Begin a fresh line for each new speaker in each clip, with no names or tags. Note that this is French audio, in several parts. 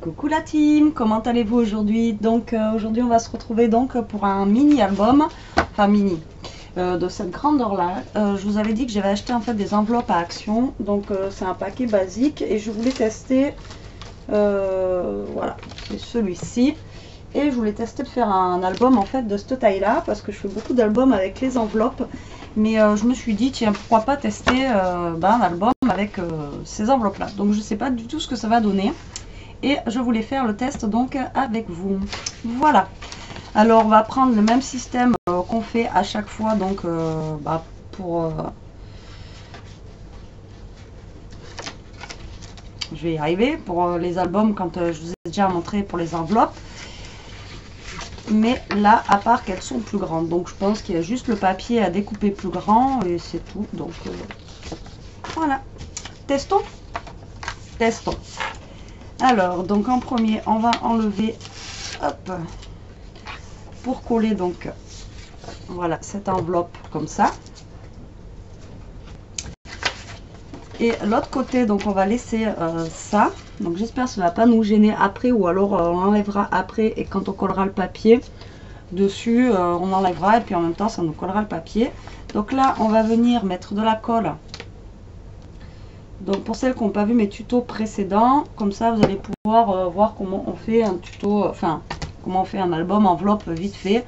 Coucou la team, comment allez-vous aujourd'hui? Donc aujourd'hui on va se retrouver donc pour un mini album, enfin mini, de cette grandeur là. Je vous avais dit que j'avais acheté en fait des enveloppes à Action, donc c'est un paquet basique et je voulais tester, voilà, c'est celui-ci. Et je voulais tester de faire un album en fait de cette taille là, parce que je fais beaucoup d'albums avec les enveloppes. Mais je me suis dit, tiens, pourquoi pas tester un album avec ces enveloppes là. Donc je sais pas du tout ce que ça va donner. Et je voulais faire le test donc avec vous. Voilà. Alors on va prendre le même système qu'on fait à chaque fois donc je vais y arriver pour les albums quand je vous ai déjà montré pour les enveloppes. Mais là, à part qu'elles sont plus grandes, donc je pense qu'il y a juste le papier à découper plus grand et c'est tout. Donc voilà. Testons. Testons. Alors, donc en premier, on va enlever, hop, pour coller donc, voilà, cette enveloppe comme ça. Et l'autre côté, donc on va laisser ça. Donc j'espère que ça ne va pas nous gêner après, ou alors on enlèvera après et quand on collera le papier dessus, on enlèvera et puis en même temps ça nous collera le papier. Donc là, on va venir mettre de la colle. Donc pour celles qui n'ont pas vu mes tutos précédents, comme ça vous allez pouvoir voir comment on fait un tuto, enfin comment on fait un album enveloppe vite fait,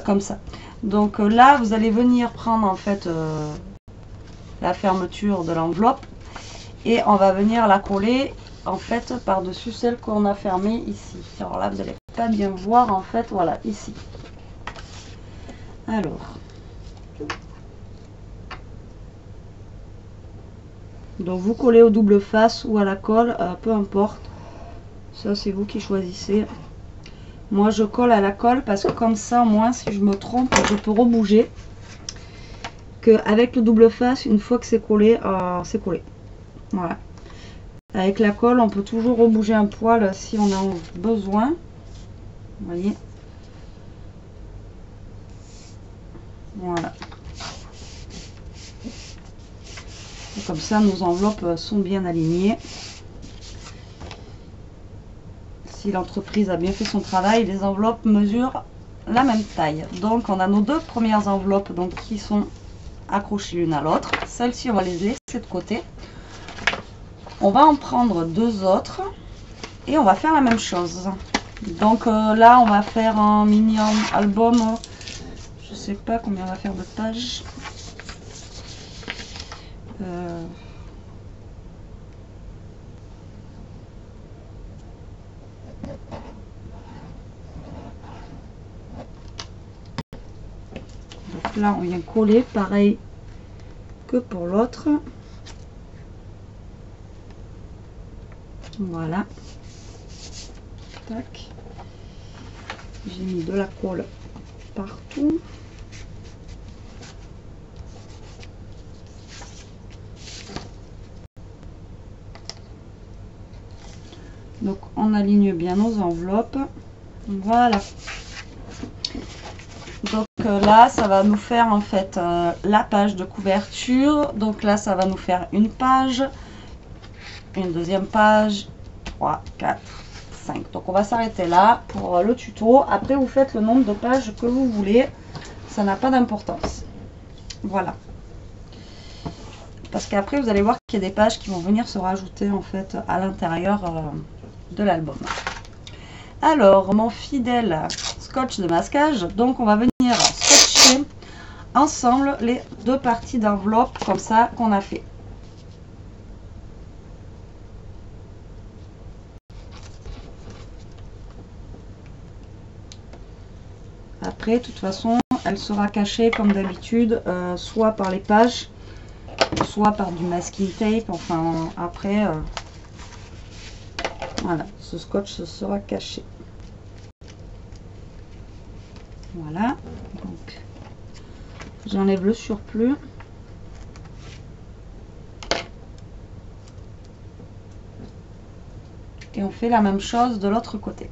comme ça. Donc là vous allez venir prendre en fait la fermeture de l'enveloppe et on va venir la coller en fait par dessus celle qu'on a fermée ici. Alors là vous n'allez pas bien voir en fait, voilà ici. Alors. Donc vous collez au double face ou à la colle, peu importe. Ça c'est vous qui choisissez. Moi je colle à la colle parce que comme ça au moins si je me trompe je peux rebouger. Que avec le double face, une fois que c'est collé, c'est collé. Voilà. Avec la colle on peut toujours rebouger un poil si on a besoin. Vous voyez. Voilà. Et comme ça nos enveloppes sont bien alignées. Si l'entreprise a bien fait son travail, les enveloppes mesurent la même taille. Donc on a nos deux premières enveloppes donc, qui sont accrochées l'une à l'autre. Celles-ci on va les laisser de côté. On va en prendre deux autres et on va faire la même chose. Donc là on va faire un mini album. Je sais pas combien on va faire de pages. Donc là on vient coller pareil que pour l'autre. Voilà. Tac. J'ai mis de la colle partout. Donc on aligne bien nos enveloppes. Voilà. Donc là ça va nous faire en fait la page de couverture. Donc là ça va nous faire une page, une deuxième page, 3, 4, 5. Donc on va s'arrêter là pour le tuto. Après vous faites le nombre de pages que vous voulez. Ça n'a pas d'importance. Voilà. Parce qu'après vous allez voir qu'il y a des pages qui vont venir se rajouter en fait à l'intérieur de l'album. Alors mon fidèle scotch de masquage, donc on va venir scotcher ensemble les deux parties d'enveloppe comme ça qu'on a fait. Après de toute façon elle sera cachée comme d'habitude, soit par les pages, soit par du masking tape, enfin après voilà, ce scotch sera caché. Voilà, donc j'enlève le surplus. Et on fait la même chose de l'autre côté.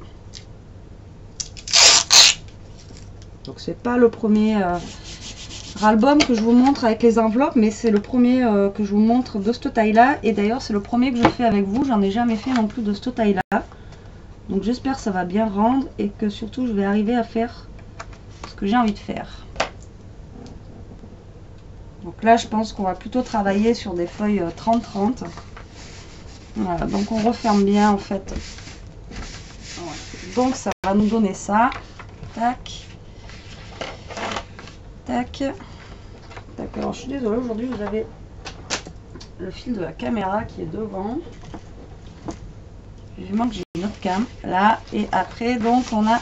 Donc c'est pas le premier album que je vous montre avec les enveloppes, mais c'est le premier que je vous montre de cette taille là. Et d'ailleurs c'est le premier que je fais avec vous, j'en ai jamais fait non plus de cette taille là. Donc j'espère que ça va bien rendre et que surtout je vais arriver à faire ce que j'ai envie de faire. Donc là je pense qu'on va plutôt travailler sur des feuilles 30-30. Voilà, donc on referme bien en fait. Voilà. Donc ça va nous donner ça. Tac. Tac. Tac. Alors je suis désolée, aujourd'hui vous avez le fil de la caméra qui est devant. Vivement que j'ai une autre cam là. Et après donc on a...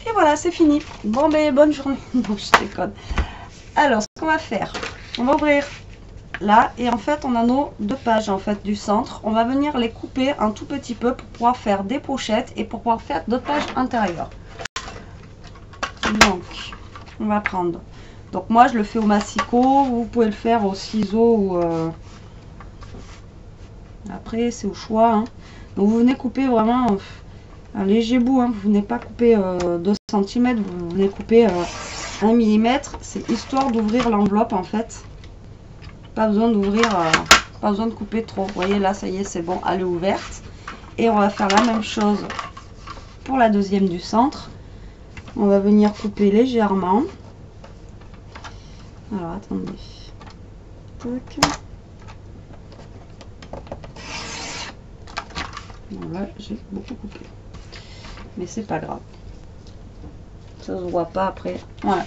Et voilà, c'est fini. Bon ben bonne journée. Non, je déconne. Alors ce qu'on va faire, on va ouvrir là et en fait on a nos deux pages en fait du centre. On va venir les couper un tout petit peu pour pouvoir faire des pochettes et pour pouvoir faire d'autres pages intérieures. Donc on va prendre, donc moi je le fais au massicot, vous pouvez le faire au ciseau ou après c'est au choix hein. Donc vous venez couper vraiment un léger bout hein. Vous venez pas couper 2 cm, vous venez couper 1 mm, c'est histoire d'ouvrir l'enveloppe en fait. Pas besoin d'ouvrir, pas besoin de couper trop. Vous voyez là, ça y est, c'est bon, elle est ouverte. Et on va faire la même chose pour la deuxième du centre. On va venir couper légèrement. Alors attendez. Tac. Bon, là, j'ai beaucoup coupé. Mais c'est pas grave. Ça se voit pas après. Voilà.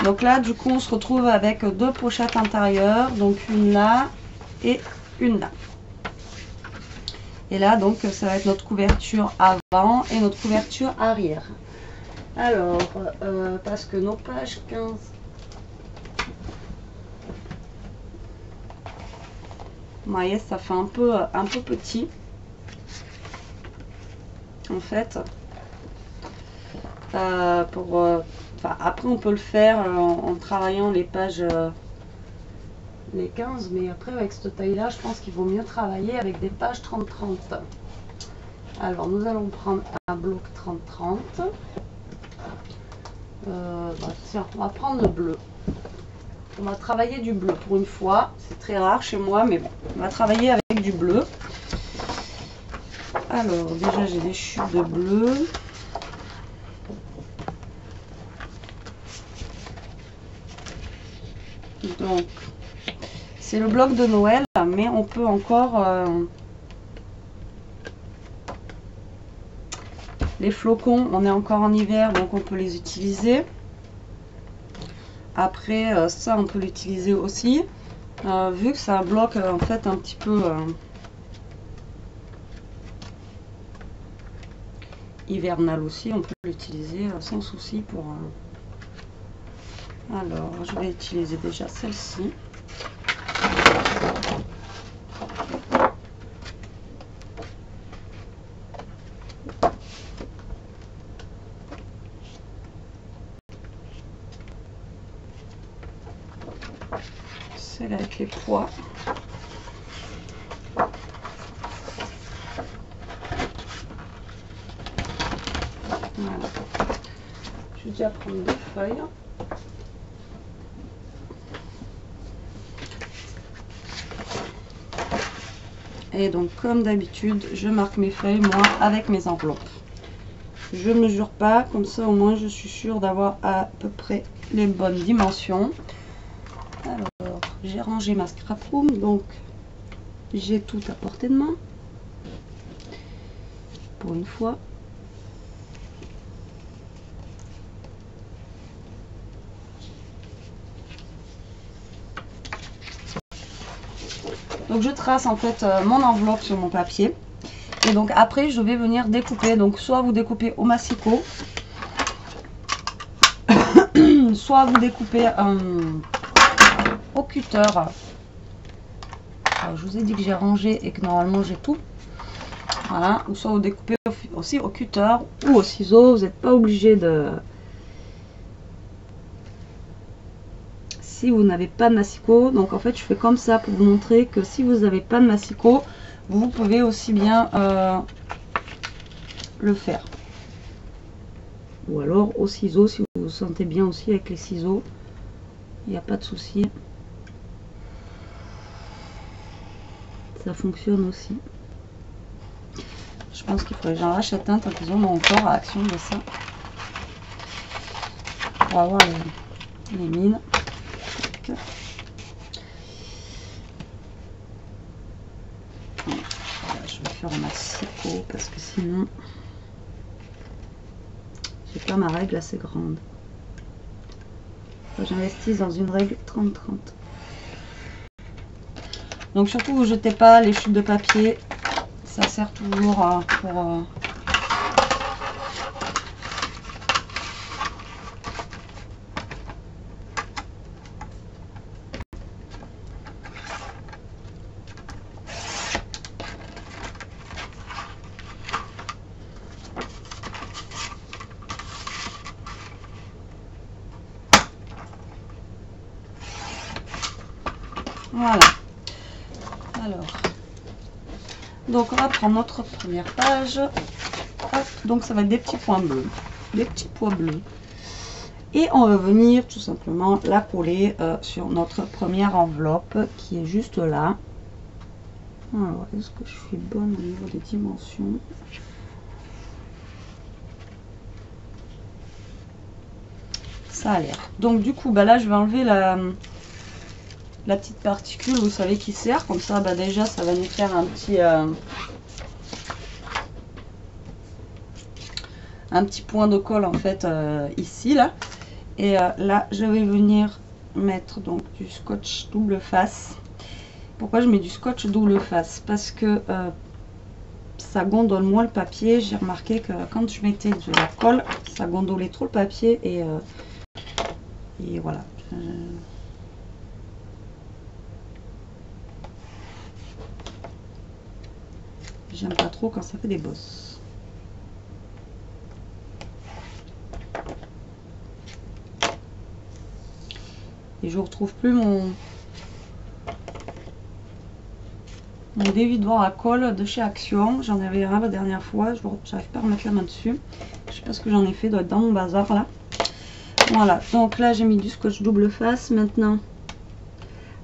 Donc là, du coup, on se retrouve avec 2 pochettes intérieures. Donc une là et une là. Et là, donc, ça va être notre couverture avant et notre couverture arrière. Alors, parce que nos pages 15... Vous voyez, ça fait un peu petit. En fait. Après on peut le faire en travaillant les pages les 15, mais après avec cette taille là je pense qu'il vaut mieux travailler avec des pages 30-30. Alors nous allons prendre un bloc 30-30. Tiens, on va prendre le bleu. On va travailler du bleu pour une fois, c'est très rare chez moi, mais bon, on va travailler avec du bleu. Alors déjà j'ai des chutes de bleu. Donc, c'est le bloc de Noël, mais on peut encore... les flocons, on est encore en hiver, donc on peut les utiliser. Après, ça, on peut l'utiliser aussi. Vu que c'est un bloc, en fait, un petit peu... hivernal aussi, on peut l'utiliser sans souci pour... Alors, je vais utiliser déjà celle-ci. Celle avec les pois. Voilà. Je vais déjà prendre 2 feuilles. Et donc comme d'habitude, je marque mes feuilles moi avec mes enveloppes. Je ne mesure pas, comme ça au moins je suis sûre d'avoir à peu près les bonnes dimensions. Alors j'ai rangé ma scrap room, donc j'ai tout à portée de main. Pour une fois. Donc je trace en fait mon enveloppe sur mon papier. Et donc après je vais venir découper. Donc soit vous découpez au massicot, soit vous découpez au cutter. Alors, je vous ai dit que j'ai rangé et que normalement j'ai tout. Voilà. Ou soit vous découpez aussi au cutter ou au ciseau. Vous n'êtes pas obligé de... Si vous n'avez pas de massicot, donc en fait je fais comme ça pour vous montrer que si vous n'avez pas de massicot, vous pouvez aussi bien le faire. Ou alors au ciseau, si vous vous sentez bien aussi avec les ciseaux, il n'y a pas de souci. Ça fonctionne aussi. Je pense qu'il faudrait que j'en rachète un tant qu'ils ont encore à Action de ça. Pour avoir les mines. Okay. Voilà, je vais faire un massicot parce que sinon j'ai pas ma règle assez grande. J'investis dans une règle 30-30. Donc surtout vous jetez pas les chutes de papier, ça sert toujours pour voilà. Alors, donc on va prendre notre première page. Hop, donc ça va être des petits points bleus. Des petits points bleus. Et on va venir tout simplement la coller sur notre première enveloppe qui est juste là. Alors, est-ce que je suis bonne au niveau des dimensions? Ça a l'air. Donc du coup, bah là je vais enlever la petite particule, vous savez, qui sert. Comme ça, bah déjà ça va nous faire un petit point de colle en fait ici là. Et là je vais venir mettre donc du scotch double face. Pourquoi je mets du scotch double face? Parce que ça gondole moins le papier. J'ai remarqué que quand je mettais de la colle, ça gondolait trop le papier et voilà. J'aime pas trop quand ça fait des bosses. Et je retrouve plus mon dévidoir à colle de chez Action. J'en avais un la dernière fois. J'arrive pas à remettre la main dessus. Je sais pas ce que j'en ai fait. Doit être dans mon bazar là. Voilà. Donc là j'ai mis du scotch double face. Maintenant,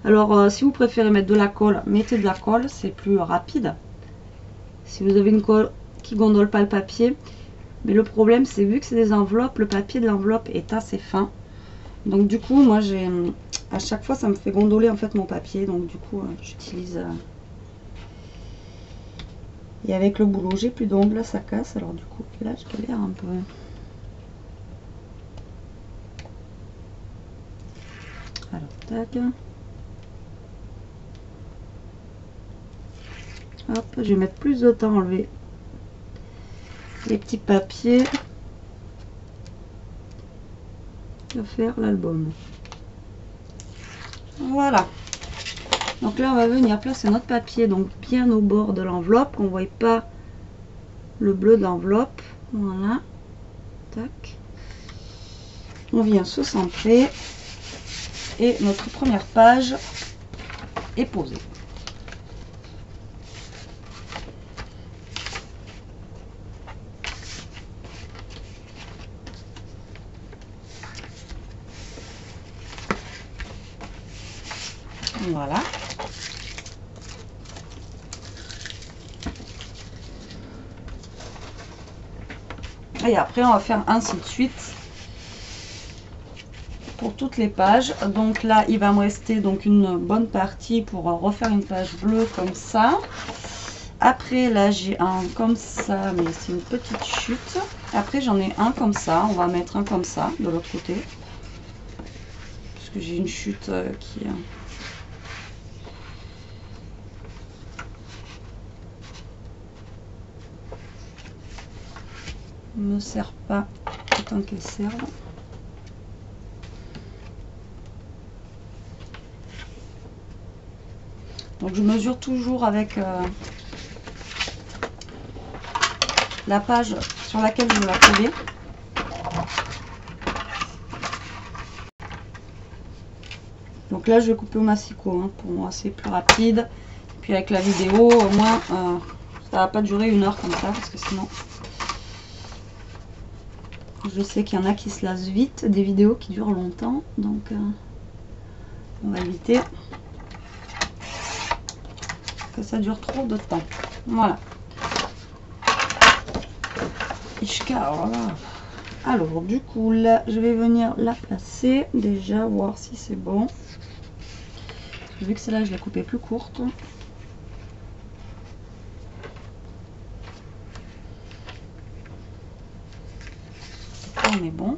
alors si vous préférez mettre de la colle, mettez de la colle. C'est plus rapide. Si vous avez une colle qui gondole pas le papier. Mais le problème c'est vu que c'est des enveloppes, le papier de l'enveloppe est assez fin. Donc du coup moi j'ai à chaque fois ça me fait gondoler en fait mon papier. Donc du coup j'utilise et avec le boulot j'ai plus d'ongles, là ça casse, alors du coup là je galère un peu. Alors tac, hop, je vais mettre plus de temps à enlever les petits papiers que faire l'album. Voilà. Donc là on va venir placer notre papier donc bien au bord de l'enveloppe, qu'on ne voit pas le bleu de l'enveloppe. Voilà. Tac. On vient se centrer et notre première page est posée. Voilà. Et après on va faire ainsi de suite pour toutes les pages. Donc là il va me rester donc une bonne partie pour refaire une page bleue comme ça. Après là j'ai un comme ça, mais c'est une petite chute. Après j'en ai un comme ça, on va mettre un comme ça de l'autre côté parce que j'ai une chute qui me sert pas autant qu'elle serve. Donc je mesure toujours avec la page sur laquelle je veux la coller. Donc là je vais couper au massicot, hein, pour moi c'est plus rapide. Puis avec la vidéo au moins ça va pas durer 1 heure comme ça, parce que sinon je sais qu'il y en a qui se lassent vite des vidéos qui durent longtemps, donc on va éviter que ça dure trop de temps. Voilà. Ishka, voilà. Alors du coup là je vais venir la placer déjà, voir si c'est bon. Vu que celle-là je l'ai coupée plus courte. On est bon.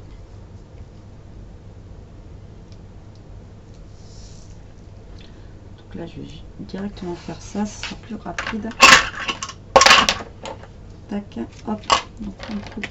Donc là je vais directement faire ça, ce sera plus rapide. Tac, hop, donc on coupe.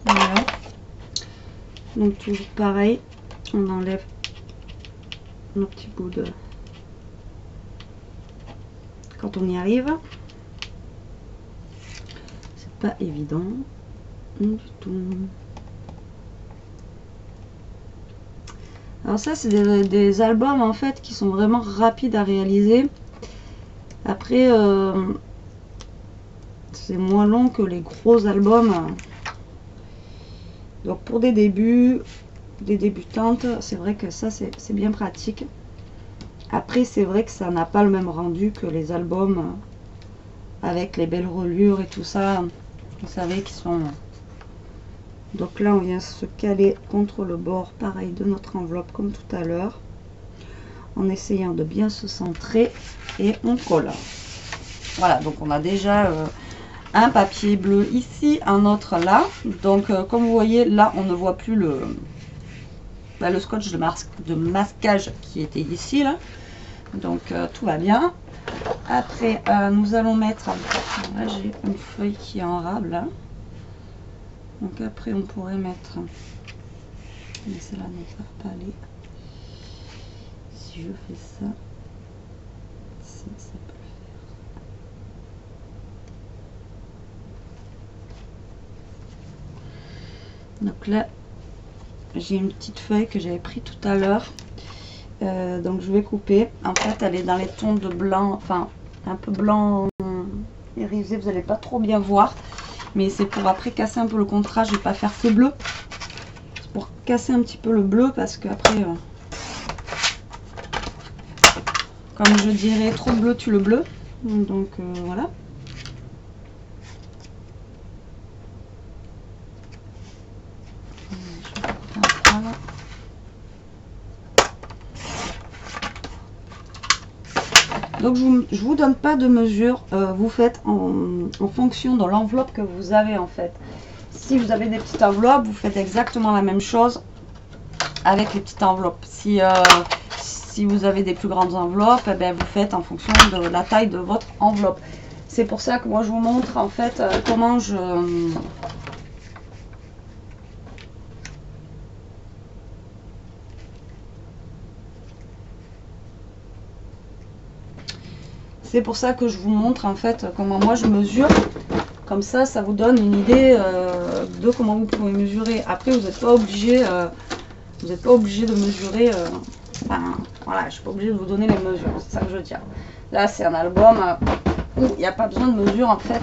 Voilà. Donc toujours pareil, on enlève nos petits bouts de... Quand on y arrive, c'est pas évident du tout. Alors ça c'est des albums en fait qui sont vraiment rapides à réaliser. Après c'est moins long que les gros albums. Donc pour des débuts, des débutantes, c'est vrai que ça c'est bien pratique. Après c'est vrai que ça n'a pas le même rendu que les albums avec les belles reliures et tout ça. Vous savez qui sont... Donc là on vient se caler contre le bord pareil de notre enveloppe comme tout à l'heure. En essayant de bien se centrer et on colle. Voilà, donc on a déjà... un papier bleu ici, un autre là. Donc comme vous voyez là on ne voit plus le scotch de masquage qui était ici là. Donc tout va bien. Après nous allons mettre, là j'ai une feuille qui est en rab là. Donc après on pourrait mettre, mais celle-là ne va pas aller. Si je fais ça, si ça peut le faire. Donc là j'ai une petite feuille que j'avais pris tout à l'heure, donc je vais couper. En fait elle est dans les tons de blanc, enfin un peu blanc irisé, vous n'allez pas trop bien voir, mais c'est pour après casser un peu le contraste. Je vais pas faire que bleu, c'est pour casser un petit peu le bleu parce que après comme je dirais, trop de bleu tue le bleu. Donc voilà. Donc je vous donne pas de mesure, vous faites en fonction de l'enveloppe que vous avez en fait. Si vous avez des petites enveloppes, vous faites exactement la même chose avec les petites enveloppes. Si vous avez des plus grandes enveloppes, eh bien, vous faites en fonction de la taille de votre enveloppe. C'est pour ça que moi je vous montre en fait comment je... C'est pour ça que je vous montre en fait comment moi je mesure. Comme ça, ça vous donne une idée de comment vous pouvez mesurer. Après, vous n'êtes pas obligé, de mesurer. Enfin, voilà, je suis pas obligée de vous donner les mesures. C'est ça que je veux dire. Là, c'est un album où il n'y a pas besoin de mesure en fait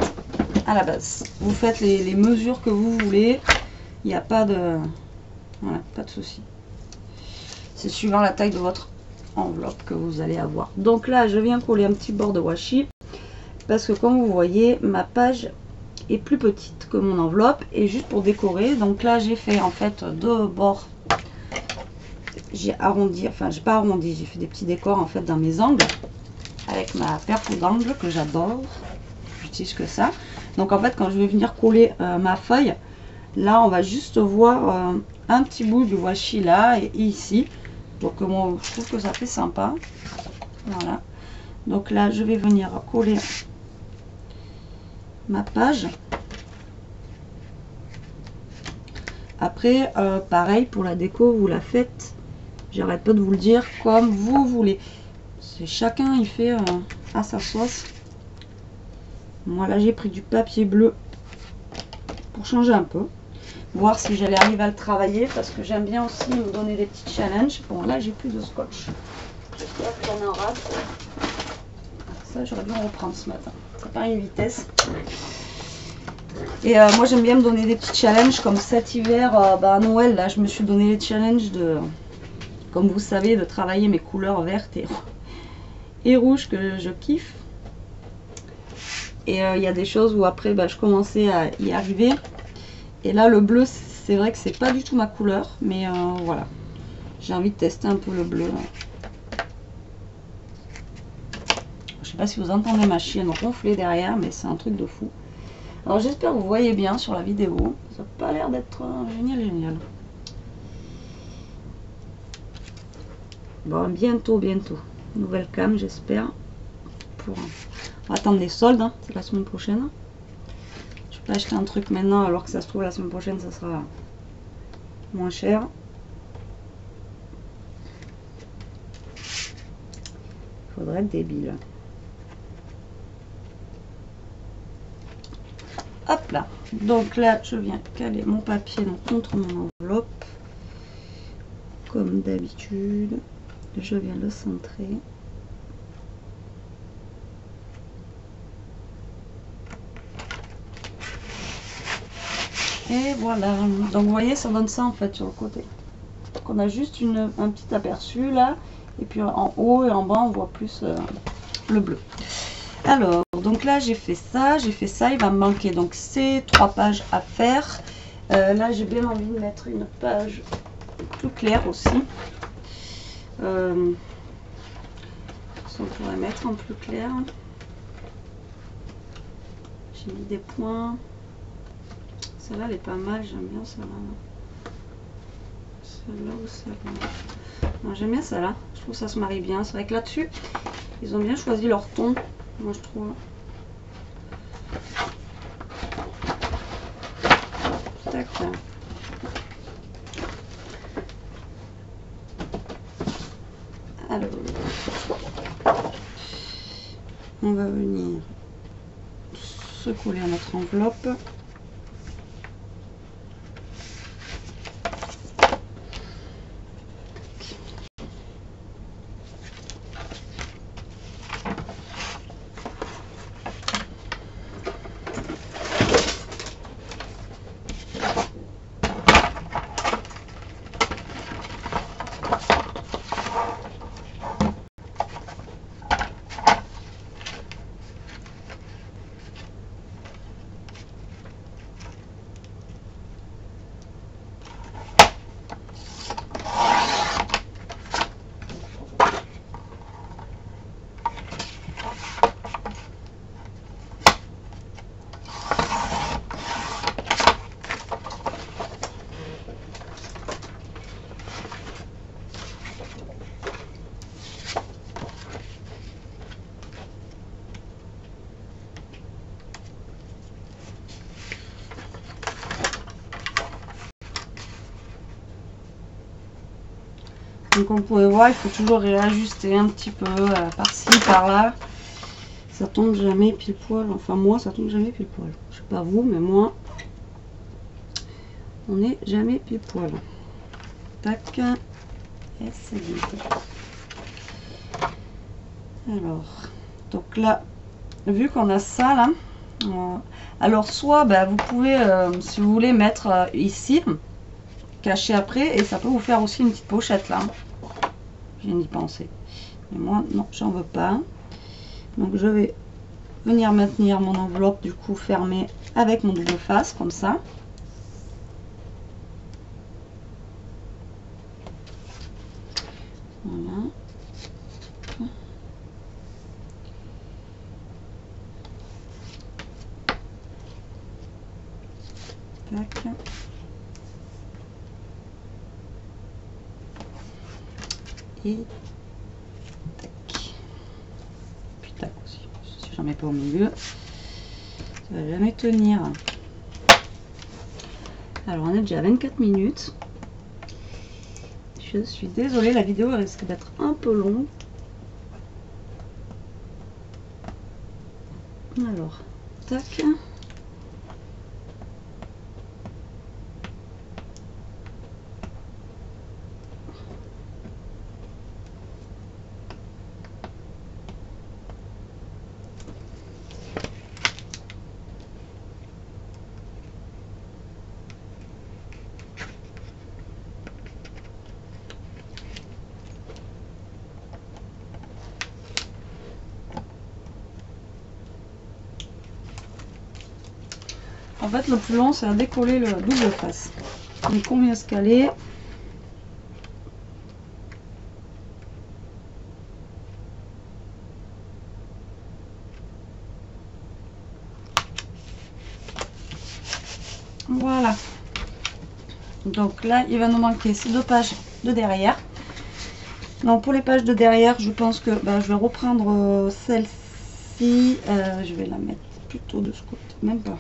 à la base. Vous faites les mesures que vous voulez. Il n'y a pas de, voilà, pas de souci. C'est suivant la taille de votre enveloppe que vous allez avoir. Donc là, je viens coller un petit bord de washi parce que comme vous voyez, ma page est plus petite que mon enveloppe et juste pour décorer. Donc là, j'ai fait en fait deux bords. J'ai arrondi, enfin j'ai pas arrondi, j'ai fait des petits décors en fait dans mes angles avec ma perle d'angle que j'adore. J'utilise que ça. Donc en fait, quand je vais venir coller ma feuille, là on va juste voir un petit bout du washi là et ici. Donc moi je trouve que ça fait sympa. Voilà. Donc là je vais venir coller ma page. Après pareil pour la déco, vous la faites, j'arrête pas de vous le dire, comme vous voulez. C'est chacun il fait à sa sauce. Moi là j'ai pris du papier bleu pour changer un peu, voir si j'allais arriver à le travailler, parce que j'aime bien aussi me donner des petits challenges. Bon là j'ai plus de scotch, j'espère que j'en ai un rade. Ça j'aurais dû en reprendre ce matin, c'est pas une vitesse. Et moi j'aime bien me donner des petits challenges, comme cet hiver à Noël là je me suis donné les challenges de, comme vous savez, de travailler mes couleurs vertes et rouges que je kiffe. Et il y a des choses où après je commençais à y arriver. Et là le bleu, c'est vrai que c'est pas du tout ma couleur, mais voilà, j'ai envie de tester un peu le bleu. Je sais pas si vous entendez ma chienne ronfler derrière, mais c'est un truc de fou. Alors j'espère que vous voyez bien sur la vidéo, ça n'a pas l'air d'être génial. Bon, bientôt, nouvelle cam j'espère. On va attendre les soldes, hein. C'est la semaine prochaine. Je vais pas acheter un truc maintenant alors que ça se trouve la semaine prochaine ça sera moins cher. Faudrait être débile. Hop là, donc là je viens caler mon papier donc, contre mon enveloppe. Comme d'habitude, je viens le centrer. Et voilà, donc vous voyez ça donne ça en fait sur le côté. Donc on a juste un petit aperçu là, et puis en haut et en bas on voit plus le bleu. Alors donc là j'ai fait ça, il va me manquer donc ces 3 pages à faire. Là j'ai bien envie de mettre une page plus claire aussi. On pourrait mettre en plus clair. J'ai mis des points. Celle-là elle est pas mal, j'aime bien celle-là. Celle-là ou celle-là. Non, j'aime bien celle-là, je trouve que ça se marie bien. C'est vrai que là-dessus, ils ont bien choisi leur ton, moi je trouve. Tac. Alors, on va venir se coller à notre enveloppe. Donc on pourrait voir, il faut toujours réajuster un petit peu par-ci, par-là. Ça tombe jamais pile poil. Enfin moi, ça tombe jamais pile poil. Je sais pas vous, mais moi, on n'est jamais pile poil. Tac. Et c'est bon. Alors, donc là, vu qu'on a ça là, alors soit vous pouvez, si vous voulez, mettre ici, cacher après, et ça peut vous faire aussi une petite pochette là. Je viens d'y penser. Mais moi, non, j'en veux pas. Donc je vais venir maintenir mon enveloppe du coup fermée avec mon double face, comme ça. Voilà. Tac. Et tac. Puis tac aussi. Si j'en mets pas au milieu, ça va jamais tenir. Alors on est déjà à 24 minutes. Je suis désolée, la vidéo risque d'être un peu longue. Alors, tac. En fait, le plus long, c'est à décoller le double face. Donc, combien escalier? Voilà. Donc là, il va nous manquer ces deux pages de derrière. Donc pour les pages de derrière, je pense que je vais reprendre celle-ci. Je vais la mettre plutôt de ce côté, même pas.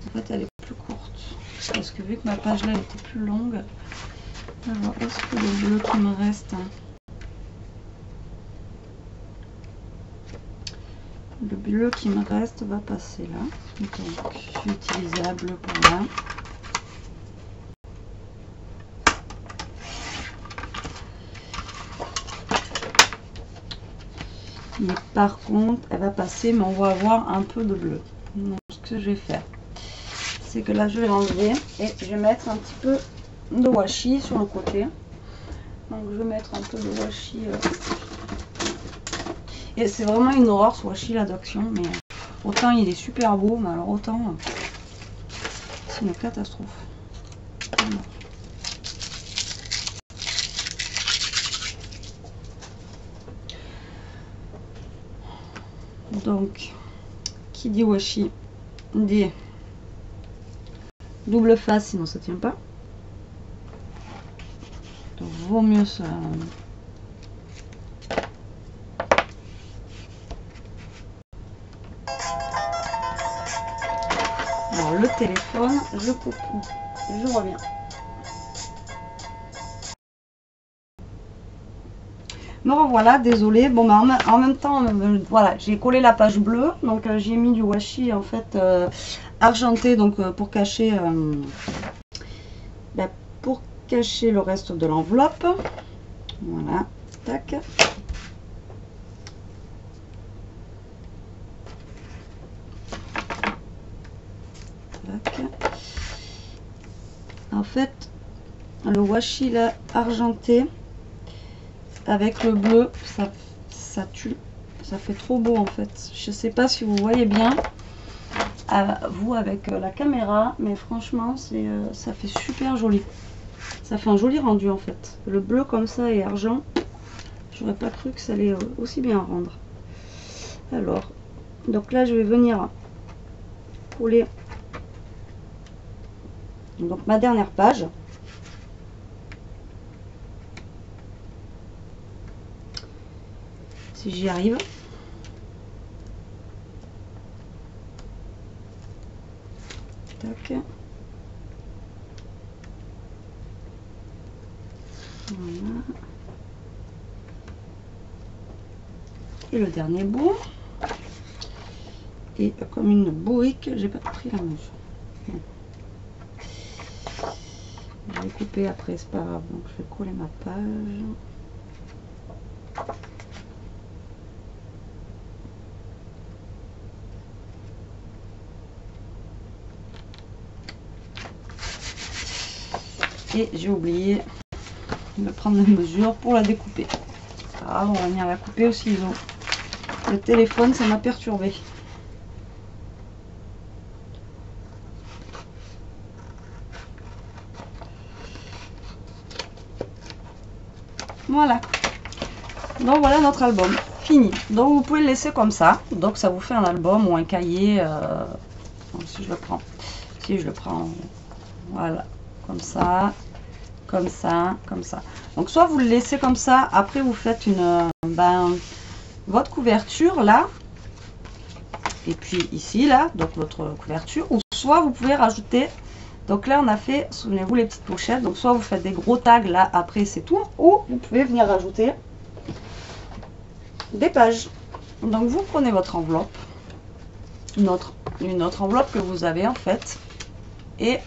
En fait, elle est plus courte. Parce que vu que ma page là elle était plus longue. Alors, est-ce que le bleu qui me reste, le bleu qui me reste va passer là. Donc, utilisable pour là. Mais par contre, elle va passer, mais on va avoir un peu de bleu. Donc, ce que je vais faire, c'est que là, je vais l'enlever et je vais mettre un petit peu de washi sur le côté. Donc, je vais mettre un peu de washi. Et c'est vraiment une horreur ce washi là d'Action, mais autant il est super beau, mais alors autant c'est une catastrophe. Voilà. Donc, qui dit washi dit double face, sinon ça tient pas. Donc, vaut mieux ça. Alors, le téléphone, je coupe, je reviens. Me revoilà, désolé. Bon, bah, en même temps, voilà, j'ai collé la page bleue, donc j'ai mis du washi en fait argenté, donc pour cacher le reste de l'enveloppe. Voilà, tac. Tac. En fait, le washi là argenté avec le bleu, ça tue, ça fait trop beau en fait. Je sais pas si vous voyez bien vous avec la caméra, mais franchement ça fait super joli. Ça fait un joli rendu en fait. Le bleu comme ça et argent, j'aurais pas cru que ça allait aussi bien rendre. Alors, donc là je vais venir coller donc ma dernière page. Si j'y arrive. Tac. Voilà. Et le dernier bout. Et comme une bourrique, j'ai pas pris la mesure. Bon. Je vais couper après, c'est pas grave. Donc je vais coller ma page. Et j'ai oublié de prendre la mesure pour la découper. Ah, on va venir la couper au ciseau. Le téléphone, ça m'a perturbé. Voilà. Donc voilà notre album fini. Donc vous pouvez le laisser comme ça. Donc ça vous fait un album ou un cahier. Si je le prends, voilà, comme ça. comme ça, comme ça. Donc soit vous le laissez comme ça, après vous faites une votre couverture là, et puis ici là, donc votre couverture, ou soit vous pouvez rajouter. Donc là on a fait, souvenez-vous, les petites pochettes, donc soit vous faites des gros tags là, après c'est tout, ou vous pouvez venir rajouter des pages. Donc vous prenez votre enveloppe, une autre enveloppe que vous avez en fait, et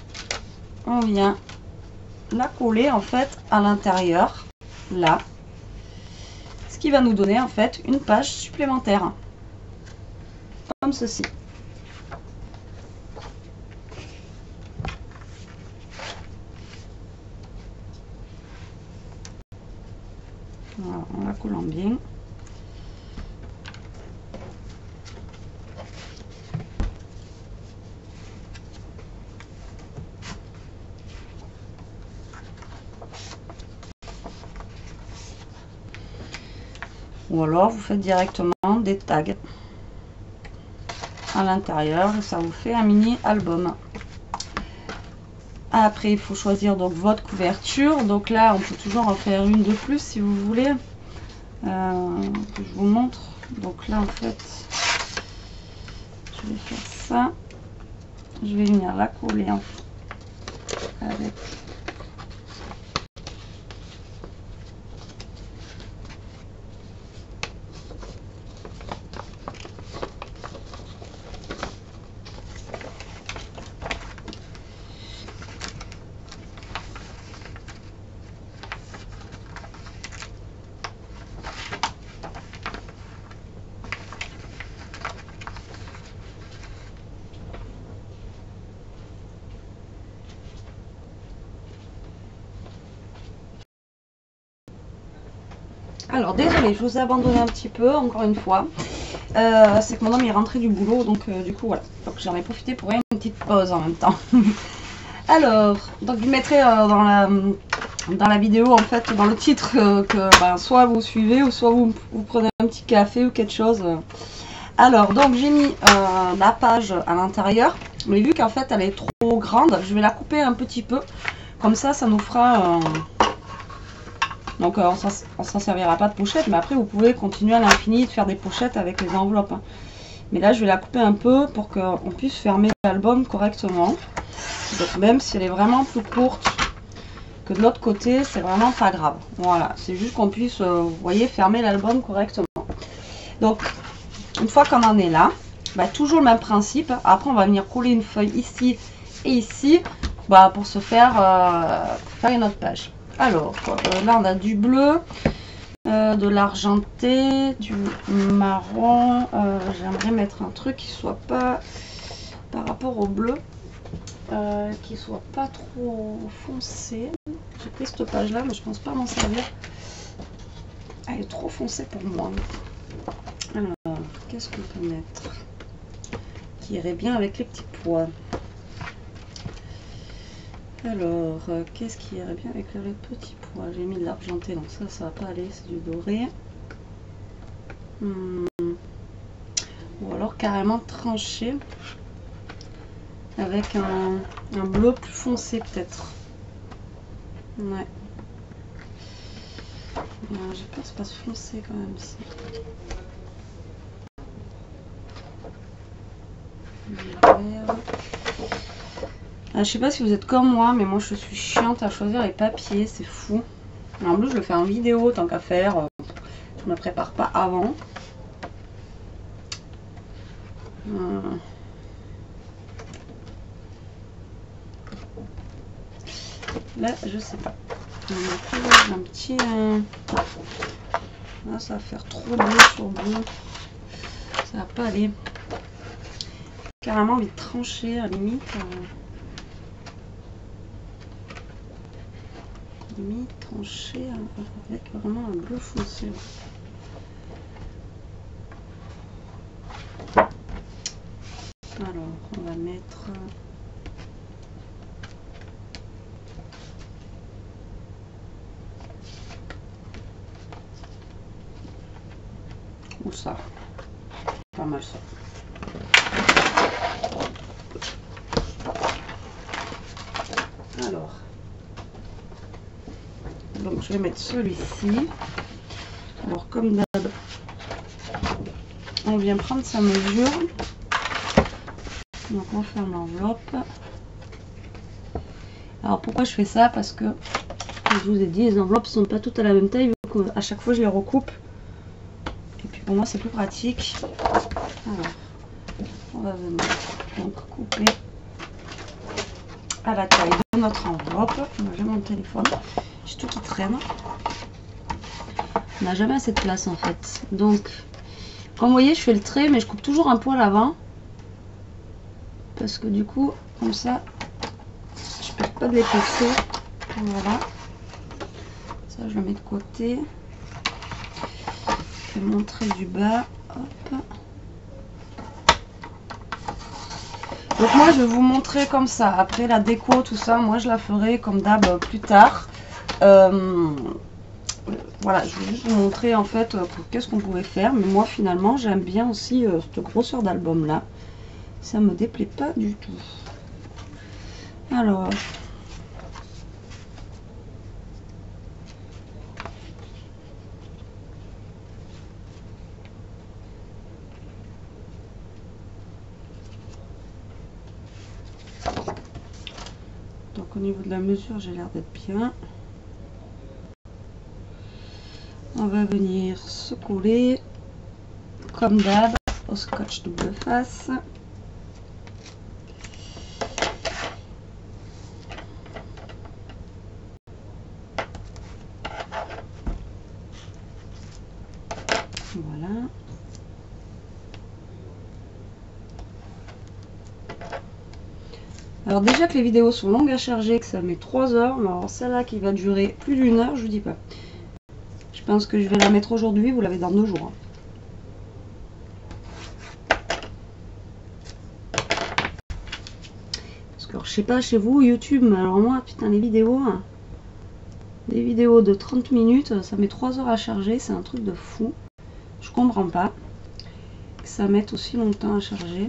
on vient la coller en fait à l'intérieur là, ce qui va nous donner en fait une page supplémentaire comme ceci. Voilà, en la collant bien. Ou alors vous faites directement des tags à l'intérieur et ça vous fait un mini album. Après il faut choisir donc votre couverture. Donc là on peut toujours en faire une de plus si vous voulez, que je vous montre. Donc là en fait je vais faire ça, je vais venir la coller avec Alors désolé, je vous ai abandonné un petit peu, encore une fois. C'est que mon homme est rentré du boulot, donc du coup voilà. Donc j'en ai profité pour une petite pause en même temps. Alors, donc je mettrai dans la vidéo, en fait, dans le titre, que soit vous suivez ou soit vous prenez un petit café ou quelque chose. Alors, donc j'ai mis la page à l'intérieur, mais vu qu'en fait elle est trop grande, je vais la couper un petit peu. Comme ça nous fera... Donc on s'en servira pas de pochette, mais après vous pouvez continuer à l'infini de faire des pochettes avec les enveloppes. Hein. Mais là je vais la couper un peu pour qu'on puisse fermer l'album correctement. Donc même si elle est vraiment plus courte que de l'autre côté, c'est vraiment pas grave. Voilà, c'est juste qu'on puisse, vous voyez, fermer l'album correctement. Donc une fois qu'on en est là, toujours le même principe. Après on va venir coller une feuille ici et ici pour se faire une autre page. Alors, là on a du bleu, de l'argenté, du marron. J'aimerais mettre un truc qui soit pas, par rapport au bleu, qui soit pas trop foncé. J'ai pris cette page là, mais je pense pas m'en servir. Elle est trop foncée pour moi. Alors, qu'est-ce qu'on peut mettre qui irait bien avec les petits pois? Alors, qu'est-ce qui irait bien avec les petits pois? J'ai mis de l'argenté, donc ça va pas aller, c'est du doré. Ou alors carrément tranché avec un bleu plus foncé peut-être. Ouais. J'ai peur que ça passe foncé quand même ici. Je sais pas si vous êtes comme moi, mais moi je suis chiante à choisir les papiers, c'est fou. En plus je le fais en vidéo tant qu'à faire, je me prépare pas avant. Là je sais pas. On va trouver un petit... Là ça va faire trop bleu sur bleu. Ça va pas aller. Carrément envie de trancher à la limite. Tranché avec vraiment un bleu foncé. Alors on va mettre où ça, pas mal ça. Alors Donc je vais mettre celui-ci. Alors comme d'hab, on vient prendre sa mesure. Donc on ferme l'enveloppe. Alors pourquoi je fais ça? Parce que, comme je vous ai dit, les enveloppes ne sont pas toutes à la même taille, vu qu'à chaque fois je les recoupe. Et puis pour moi c'est plus pratique. Alors, on va venir donc couper à la taille de notre enveloppe. J'ai mon téléphone, j'ai tout qui traîne. On n'a jamais assez de place en fait. Donc, comme vous voyez, je fais le trait, mais je coupe toujours un poil avant. Parce que du coup, comme ça, je perds pas de l'épaisseur. Voilà. Ça, je le mets de côté. Je vais montrer du bas. Hop. Donc moi, je vais vous montrer comme ça. Après, la déco, tout ça, moi, je la ferai comme d'hab plus tard. Voilà, je vais juste vous montrer en fait qu'est-ce qu'on pourrait faire. Mais moi, finalement, j'aime bien aussi cette grosseur d'album là. Ça me déplaît pas du tout. Alors, donc au niveau de la mesure, j'ai l'air d'être bien. On va venir se coller comme d'hab au scotch double face. Voilà. Alors déjà que les vidéos sont longues à charger, que ça met 3 heures, mais alors celle-là qui va durer plus d'1 heure, je vous dis pas. Je pense que je vais la mettre aujourd'hui, vous l'avez dans 2 jours. Parce que je sais pas chez vous, YouTube, mais alors moi, putain, les vidéos, hein, des vidéos de 30 minutes, ça met 3 heures à charger, c'est un truc de fou. Je comprends pas que ça mette aussi longtemps à charger.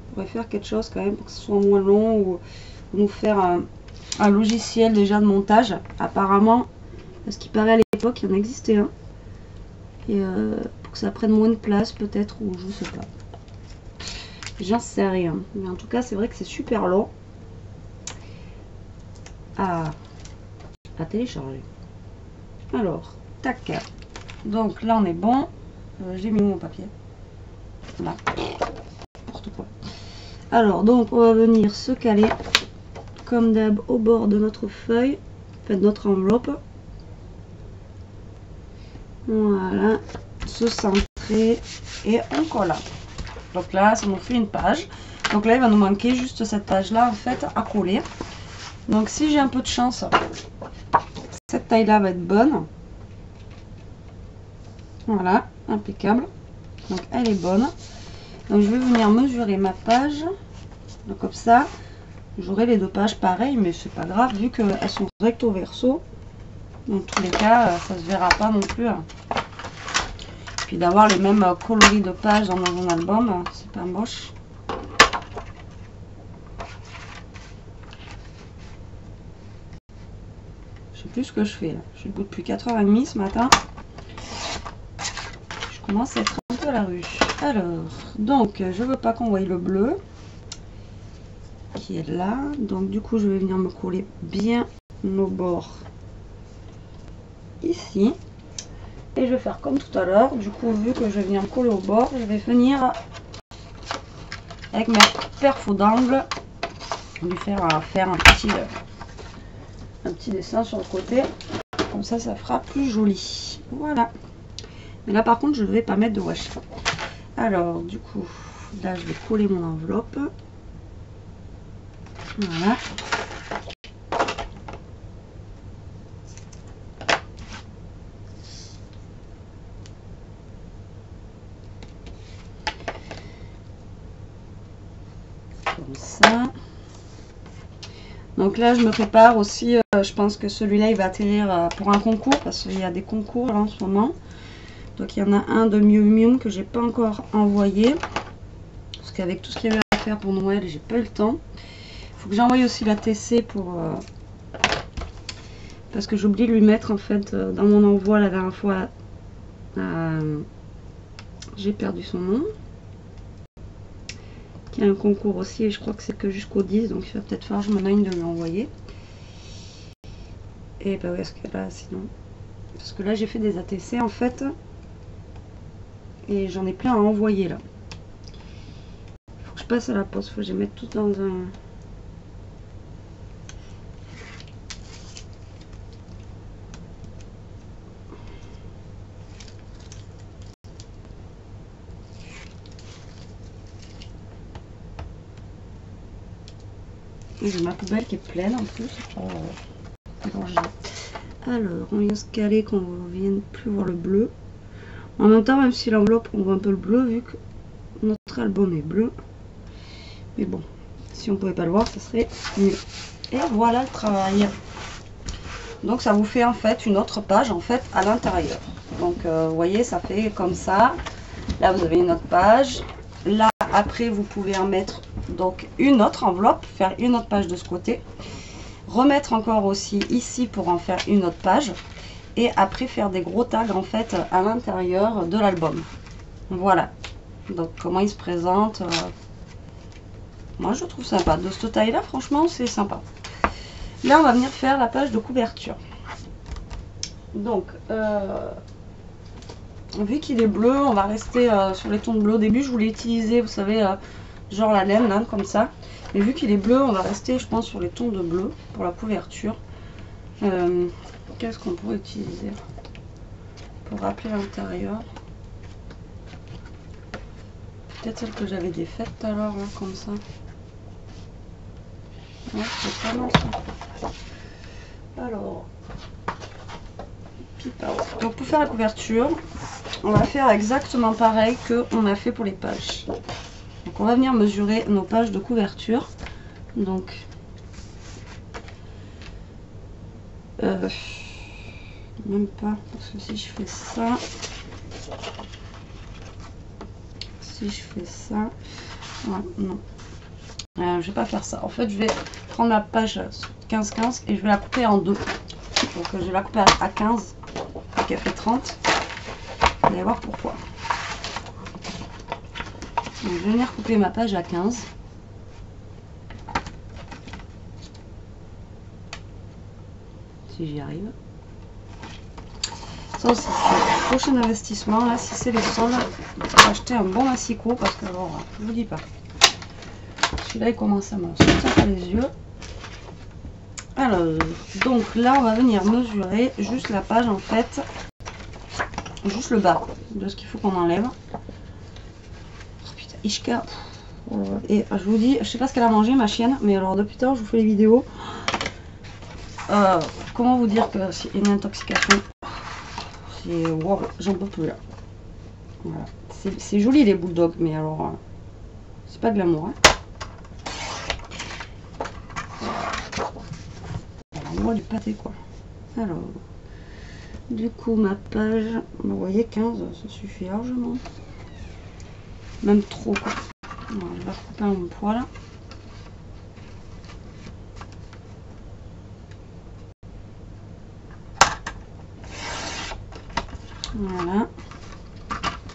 On pourrait faire quelque chose quand même pour que ce soit moins long ou nous faire un logiciel déjà de montage. Apparemment, parce qu'il paraît à l'époque, il y en existait un. Et pour que ça prenne moins de place peut-être, ou je sais pas. J'en sais rien. Mais en tout cas, c'est vrai que c'est super long à télécharger. Alors, tac. Donc là, on est bon. J'ai mis mon papier. Là. N'importe quoi. Alors, donc, on va venir se caler, comme d'hab, au bord de notre feuille, enfin de notre enveloppe. Voilà, se centrer et on colle. Donc là, ça nous fait une page. Donc là, il va nous manquer juste cette page-là, en fait, à coller. Donc si j'ai un peu de chance, cette taille-là va être bonne. Voilà, impeccable. Donc elle est bonne. Donc je vais venir mesurer ma page. Donc comme ça, j'aurai les 2 pages pareilles, mais c'est pas grave vu qu'elles sont recto verso. Dans tous les cas, ça se verra pas non plus. Puis d'avoir les mêmes coloris de pages dans un album, c'est pas moche. Je sais plus ce que je fais là. Je suis debout depuis 4h30 ce matin. Je commence à être un peu à la rue. Alors, donc je veux pas qu'on voie le bleu qui est là. Donc du coup, je vais venir me coller bien nos bords ici. Et je vais faire comme tout à l'heure. Du coup, vu que je vais venir me coller au bord, je vais venir avec mes perfos d'angle lui faire un petit dessin sur le côté. Comme ça, ça fera plus joli. Voilà. Mais là, par contre, je ne vais pas mettre de washi. Alors, du coup, là, je vais coller mon enveloppe. Voilà. Comme ça. Donc là, je me prépare aussi. Je pense que celui-là, il va atterrir pour un concours. Parce qu'il y a des concours là, en ce moment. Donc il y en a un de Miu Miu que j'ai pas encore envoyé. Parce qu'avec tout ce qu'il y avait à faire pour Noël, j'ai pas eu le temps. Il faut que j'envoie aussi la TC pour parce que j'ai oublié de lui mettre en fait dans mon envoi la dernière fois. J'ai perdu son nom. Qui a un concours aussi et je crois que c'est que jusqu'au 10, donc il va peut-être falloir que je me mène de lui envoyer. Et bah où est-ce qu'elle a sinon? Parce que là j'ai fait des ATC en fait. Et j'en ai plein à envoyer là. Faut que je passe à la poste, faut que je les mette tout dans un... J'ai ma poubelle qui est pleine en plus. Alors, on vient se caler qu'on ne vienne plus voir le bleu. En même temps, même si l'enveloppe, on voit un peu le bleu vu que notre album est bleu. Mais bon, si on pouvait pas le voir, ça serait mieux. Et voilà le travail. Donc ça vous fait en fait une autre page en fait à l'intérieur. Donc vous voyez, ça fait comme ça. Là, vous avez une autre page. Là, après, vous pouvez en mettre donc une autre enveloppe, faire une autre page de ce côté. Remettre encore aussi ici pour en faire une autre page. Et après, faire des gros tags en fait à l'intérieur de l'album. Voilà. Donc, comment il se présente. Moi, je trouve sympa. De cette taille-là, franchement, c'est sympa. Là, on va venir faire la page de couverture. Donc, vu qu'il est bleu, on va rester sur les tons de bleu. Au début, je voulais utiliser, vous savez, genre la laine, là, comme ça. Mais vu qu'il est bleu, on va rester, je pense, sur les tons de bleu pour la couverture. Qu'est-ce qu'on pourrait utiliser pour rappeler l'intérieur? Peut-être celle que j'avais défaite tout à l'heure, là, comme ça. Ouais, c'est pas mal ça. Alors, donc pour faire la couverture, on va faire exactement pareil que on a fait pour les pages. Donc on va venir mesurer nos pages de couverture. Donc même pas, parce que si je fais ça, ouais, non, je vais pas faire ça. En fait, je vais prendre la page 15-15 et je vais la couper en deux. Donc je vais la couper à 15, donc elle fait 30. Vous allez voir pourquoi. Donc, je vais venir couper ma page à 15. Si j'y arrive. Ça aussi, c'est le prochain investissement. Là, si c'est les sols, je vais acheter un bon massicot parce que, alors, je vous dis pas. Celui-là, il commence à me sortir par les yeux. Alors, donc là, on va venir mesurer juste la page en fait. Juste le bas de ce qu'il faut qu'on enlève. Oh putain, Ishka. Et je vous dis, je sais pas ce qu'elle a mangé, ma chienne, mais alors depuis tard, je vous fais les vidéos. Comment vous dire que c'est une intoxication? C'est wow, j'en peux plus là. Voilà. C'est joli les bulldogs, mais alors c'est pas de l'amour. Hein. Alors, moi du pâté quoi. Alors, du coup ma page, vous voyez 15, ça suffit largement. Même trop quoi. Alors, je vais recouper mon poids là. Voilà.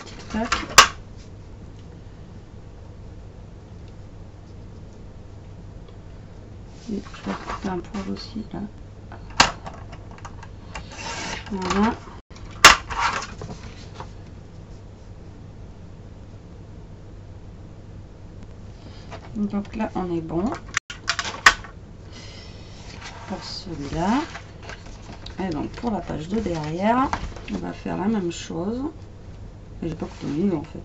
Tic-tac. Et je vais recouper un poil aussi là. Voilà. Donc là on est bon pour celui-là. Et donc pour la page de derrière, on va faire la même chose. Et j'ai pas coupé le milieu en fait.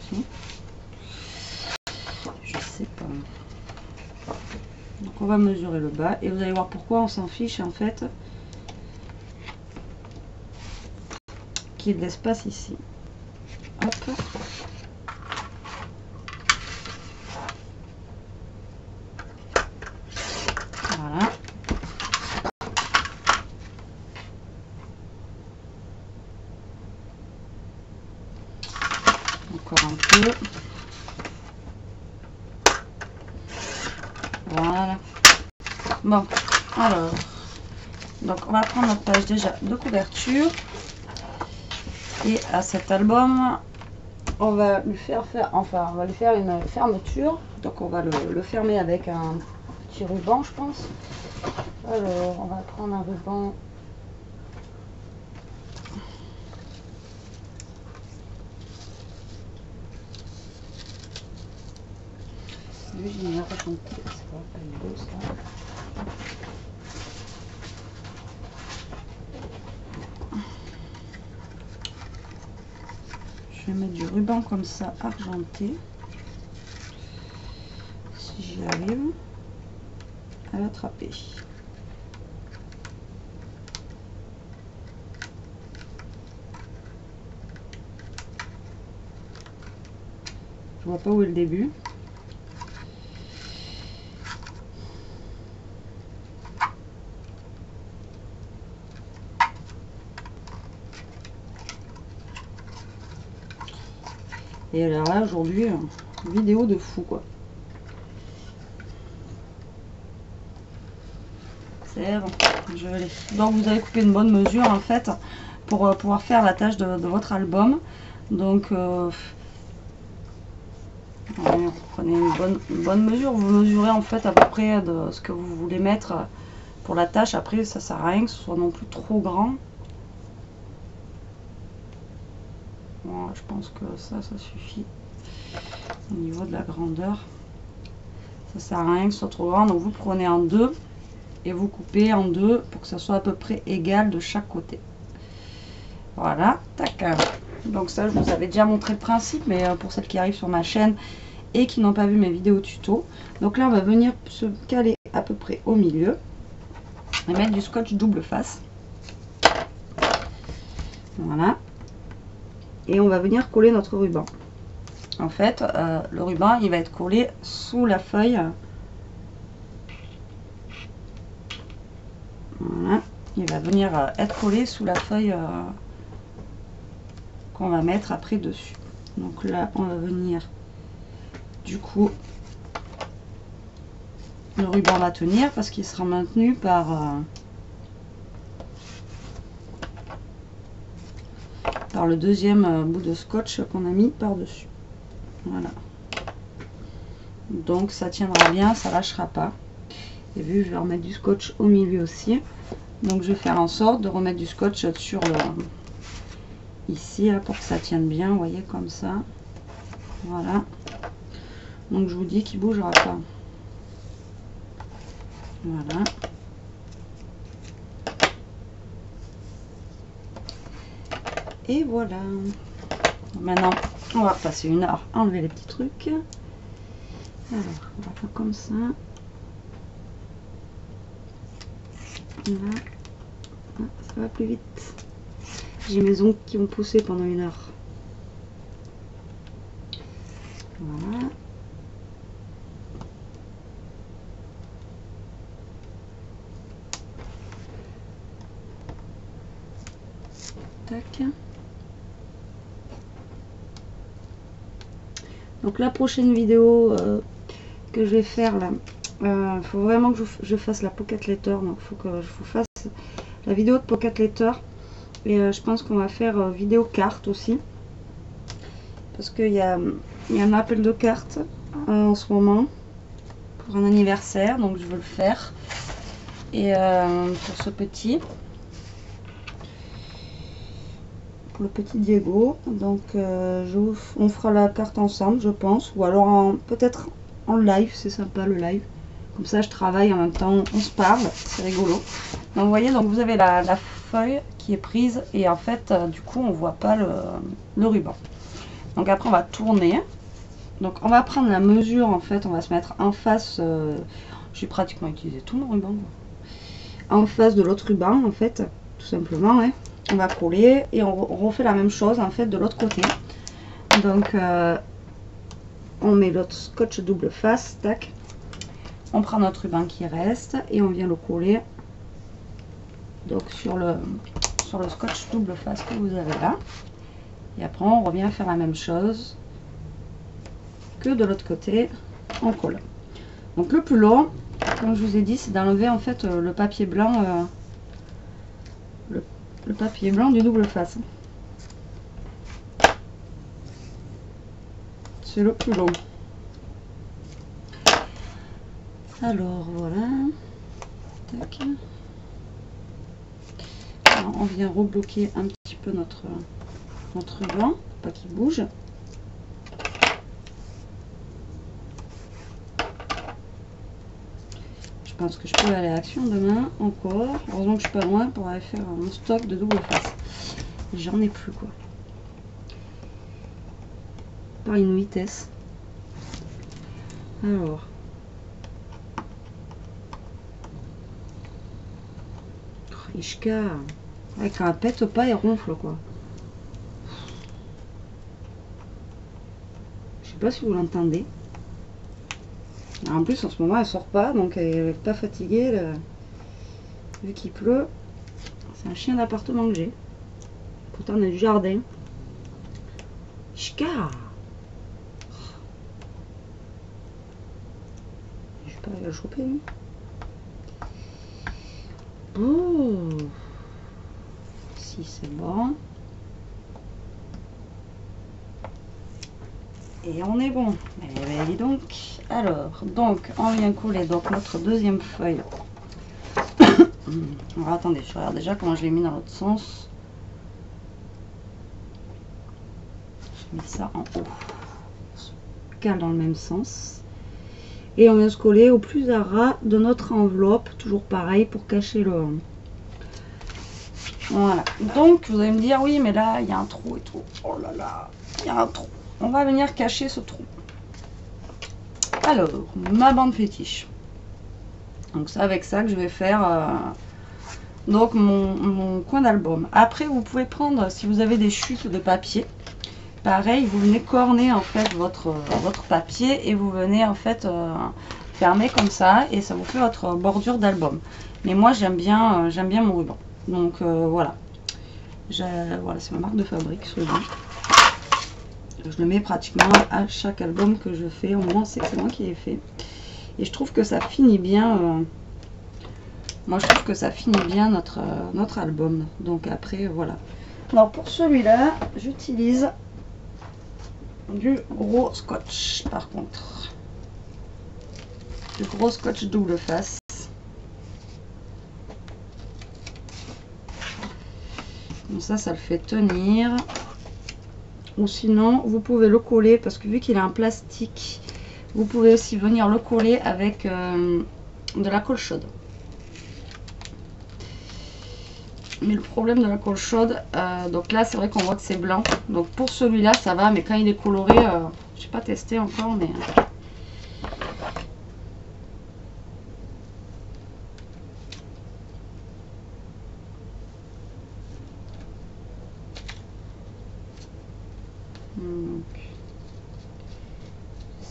Si. Je sais pas. Donc on va mesurer le bas et vous allez voir pourquoi on s'en fiche en fait. Qu'il y ait de l'espace ici. Hop. Voilà. Encore un peu. Voilà. Bon, alors, Donc on va prendre notre page déjà de couverture. Et à cet album, on va lui faire une fermeture. Donc on va le fermer avec un petit ruban, je pense. Alors on va prendre un ruban. Lui, j'ai mis un argenté, c'est pas beau ça. Je vais mettre du ruban comme ça, argenté. Si j'y arrive à l'attraper. Je vois pas où est le début. Et alors là, aujourd'hui, vidéo de fou quoi. C'est bon, je l'ai. Donc vous avez coupé une bonne mesure en fait pour pouvoir faire la tâche de votre album. Donc prenez une bonne mesure. Vous mesurez en fait à peu près de ce que vous voulez mettre pour la tâche. Après, ça sert à rien que ce soit non plus trop grand. Bon, je pense que ça suffit au niveau de la grandeur. Ça sert à rien que ce soit trop grand. Donc vous prenez en deux et vous coupez en deux pour que ça soit à peu près égal de chaque côté. Voilà, tac. Donc ça, je vous avais déjà montré le principe, mais pour celles qui arrivent sur ma chaîne et qui n'ont pas vu mes vidéos tuto. Donc là, on va venir se caler à peu près au milieu et mettre du scotch double face. Voilà. Et on va venir coller notre ruban. En fait, le ruban, il va être collé sous la feuille. Voilà. Il va venir être collé sous la feuille qu'on va mettre après dessus. Donc là, on va venir, du coup, le ruban va tenir parce qu'il sera maintenu par le deuxième bout de scotch qu'on a mis par dessus. Voilà. Donc ça tiendra bien, ça lâchera pas. Et vu, je vais remettre du scotch au milieu aussi. Donc je vais faire en sorte de remettre du scotch sur le ici là, pour que ça tienne bien, vous voyez, comme ça. Voilà. Donc je vous dis qu'il bougera pas. Voilà. Et voilà. Maintenant, on va passer une heure à enlever les petits trucs. Alors, on va faire comme ça. Là. Ah, ça va plus vite. J'ai mes ongles qui ont poussé pendant une heure. Voilà. Tac. Donc la prochaine vidéo que je vais faire là, il faut vraiment que je fasse la pocket letter. Donc il faut que je vous fasse la vidéo de pocket letter. Et je pense qu'on va faire vidéo carte aussi. Parce qu'il y a un appel de cartes en ce moment pour un anniversaire. Donc je veux le faire. Et pour ce petit. Pour le petit Diego. Donc on fera la carte ensemble, je pense. Ou alors peut-être en live, c'est sympa le live. Comme ça je travaille en même temps, on se parle, c'est rigolo. Donc vous voyez, donc vous avez la feuille qui est prise et en fait du coup on voit pas le ruban. Donc après on va tourner. Donc on va prendre la mesure, en fait on va se mettre en face. J'ai pratiquement utilisé tout mon ruban. En face de l'autre ruban en fait, tout simplement. Hein. On va coller et on refait la même chose en fait de l'autre côté. Donc on met l'autre scotch double face, tac. On prend notre ruban qui reste et on vient le coller donc sur le scotch double face que vous avez là. Et après on revient faire la même chose que de l'autre côté, on colle. Donc le plus long, comme je vous ai dit, c'est d'enlever en fait le papier blanc le papier blanc du double face. C'est le plus long. Alors voilà. Tac. Alors, on vient rebloquer un petit peu notre ruban, pas qu'il bouge. Je pense que je peux aller à Action demain encore. Heureusement que je suis pas loin pour aller faire mon stock de double face. J'en ai plus quoi. Par une vitesse. Alors. Ishka. Ouais, quand elle pète pas, elle ronfle quoi. Je sais pas si vous l'entendez. En plus en ce moment elle sort pas, donc elle est pas fatiguée là. Vu qu'il pleut. C'est un chien d'appartement que j'ai. Pourtant on a du jardin. Ishka. Je sais pas, il va le choper lui. Oh. Si c'est bon. Et on est bon. Eh bien, dis donc. Alors, on vient coller donc notre deuxième feuille. Alors, attendez, je regarde déjà comment je l'ai mis dans l'autre sens. Je mets ça en haut. On se cale dans le même sens. Et on vient se coller au plus à ras de notre enveloppe. Toujours pareil pour cacher le... Voilà. Donc, vous allez me dire, oui, mais là, il y a un trou et tout. Oh là là, il y a un trou. On va venir cacher ce trou. Alors, ma bande fétiche. Donc c'est avec ça que je vais faire donc mon coin d'album. Après, vous pouvez prendre, si vous avez des chutes de papier, pareil, vous venez corner en fait votre papier et vous venez en fait fermer comme ça et ça vous fait votre bordure d'album. Mais moi j'aime bien mon ruban. Donc voilà. Voilà, c'est ma marque de fabrique, celui-là. Je le mets pratiquement à chaque album que je fais. Au moins, c'est moi qui l'ai fait. Et je trouve que ça finit bien. Moi, je trouve que ça finit bien notre album. Donc après, voilà. Alors pour celui-là, j'utilise du gros scotch. Par contre, du gros scotch double face. Comme ça le fait tenir. Ou sinon, vous pouvez le coller, parce que vu qu'il est en plastique, vous pouvez aussi venir le coller avec de la colle chaude. Mais le problème de la colle chaude, donc là c'est vrai qu'on voit que c'est blanc. Donc pour celui-là ça va, mais quand il est coloré, je n'ai pas testé encore, mais...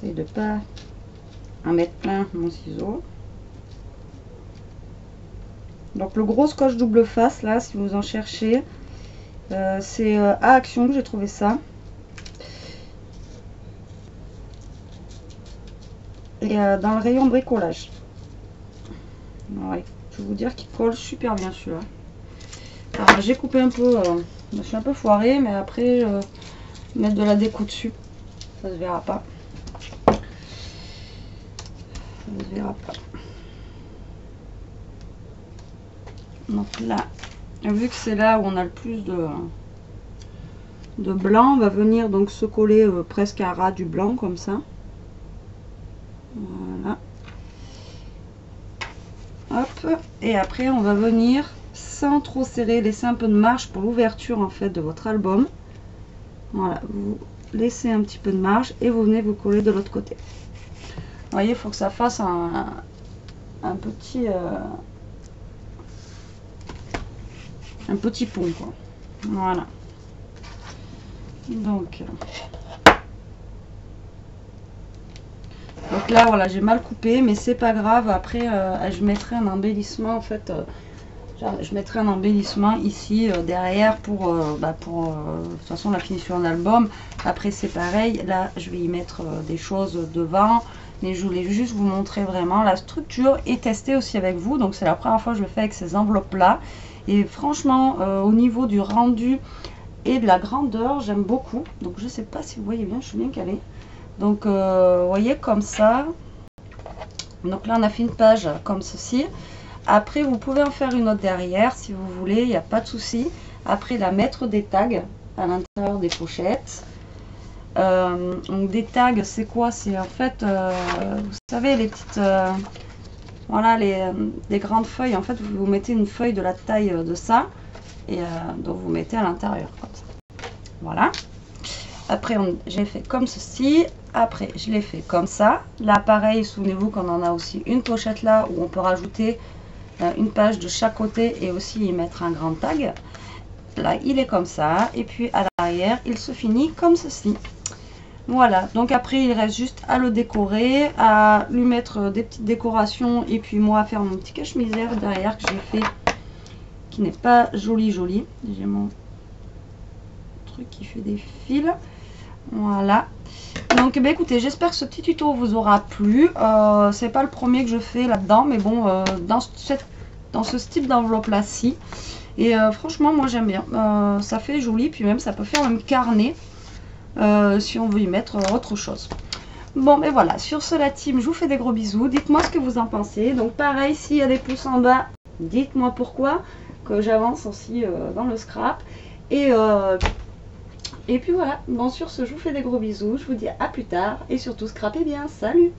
J'essaie de pas en mettre plein mon ciseau. Donc le gros scotch double face là, si vous en cherchez, c'est à Action que j'ai trouvé ça. Et dans le rayon bricolage. Ouais, je vais vous dire qu'il colle super bien celui-là. Alors j'ai coupé un peu, je suis un peu foirée, mais après mettre de la déco dessus, ça se verra pas. Ça se verra pas. Donc là, vu que c'est là où on a le plus de blanc, on va venir donc se coller presque à ras du blanc comme ça. Voilà. Hop. Et après on va venir, sans trop serrer, laisser un peu de marge pour l'ouverture en fait de votre album. Voilà, vous laissez un petit peu de marge et vous venez vous coller de l'autre côté. Vous voyez, il faut que ça fasse un petit pont quoi. Voilà. Donc là voilà, j'ai mal coupé, mais c'est pas grave. Après je mettrai un embellissement en fait. Je mettrai un embellissement ici derrière pour de toute façon la finition de l'album. Après c'est pareil, là je vais y mettre des choses devant, mais je voulais juste vous montrer vraiment la structure et tester aussi avec vous. Donc c'est la première fois que je le fais avec ces enveloppes là, Et franchement, au niveau du rendu et de la grandeur, j'aime beaucoup. Donc je sais pas si vous voyez bien, je suis bien calée. Donc vous voyez comme ça. Donc là on a fait une page comme ceci. Après vous pouvez en faire une autre derrière si vous voulez, il n'y a pas de souci. Après la mettre des tags à l'intérieur des pochettes. Donc des tags c'est quoi? C'est en fait, vous savez les petites, voilà les grandes feuilles. En fait vous mettez une feuille de la taille de ça. Et donc vous mettez à l'intérieur comme ça. Voilà. Après j'ai fait comme ceci. Après je l'ai fait comme ça. Là pareil, souvenez-vous qu'on en a aussi une pochette là où on peut rajouter une page de chaque côté et aussi y mettre un grand tag. Là il est comme ça. Et puis à l'arrière il se finit comme ceci. Voilà, donc après il reste juste à le décorer, à lui mettre des petites décorations et puis moi à faire mon petit cache-misère derrière que j'ai fait, qui n'est pas joli. J'ai mon truc qui fait des fils. Voilà. Donc bah, écoutez, j'espère que ce petit tuto vous aura plu. C'est pas le premier que je fais là-dedans, mais bon, dans ce style d'enveloppe là, si. Et franchement, moi j'aime bien. Ça fait joli, puis même ça peut faire un carnet si on veut y mettre autre chose. Bon, mais voilà, sur ce la team, je vous fais des gros bisous. Dites-moi ce que vous en pensez. Donc pareil, s'il y a des pouces en bas, dites-moi pourquoi, que j'avance aussi dans le scrap. Et puis voilà, bon sur ce, je vous fais des gros bisous, je vous dis à plus tard et surtout scrapez bien, salut!